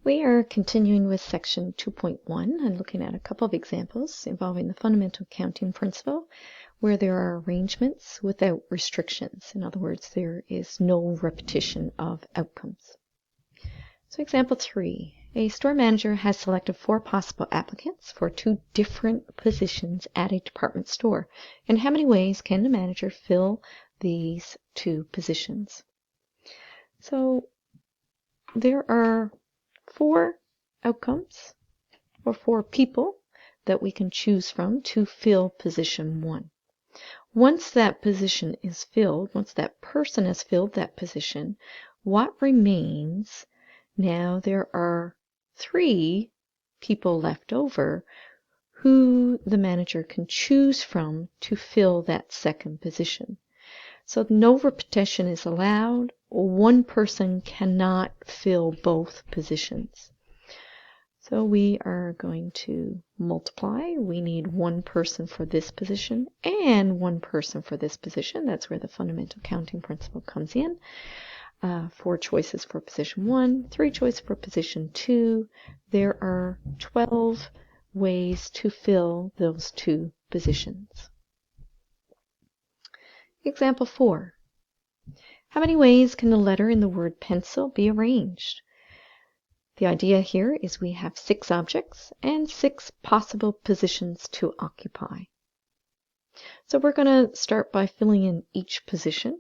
We are continuing with section 2.1 and looking at a couple of examples involving the fundamental counting principle where there are arrangements without restrictions. In other words, there is no repetition of outcomes. So example 3, a store manager has selected 4 possible applicants for 2 different positions at a department store. In how many ways can the manager fill these 2 positions? So there are 4 outcomes or 4 people that we can choose from to fill position 1. Once that position is filled, once that person has filled that position, what remains? Now there are 3 people left over who the manager can choose from to fill that second position. So no repetition is allowed. One person cannot fill both positions. So we are going to multiply. We need 1 person for this position and 1 person for this position. That's where the fundamental counting principle comes in. 4 choices for position 1, 3 choices for position 2. There are 12 ways to fill those 2 positions. Example 4. How many ways can the letter in the word pencil be arranged? The idea here is we have 6 objects and 6 possible positions to occupy. So we're going to start by filling in each position.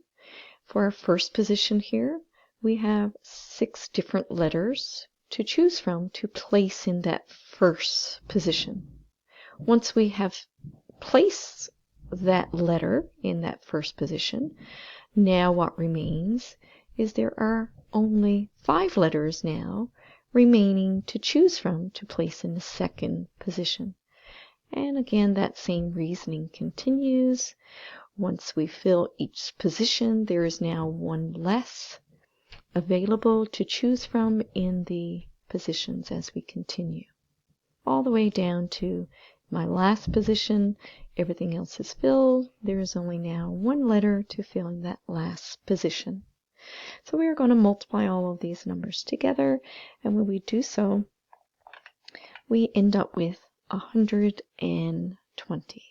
For our first position here, we have 6 different letters to choose from to place in that first position. Once we have placed that letter in that first position, now what remains is there are only 5 letters now remaining to choose from to place in the second position. And again, that same reasoning continues. Once we fill each position, there is now 1 less available to choose from in the positions as we continue. All the way down to my last position, everything else is filled. There is only now 1 letter to fill in that last position. So we are going to multiply all of these numbers together, and when we do so, we end up with 120.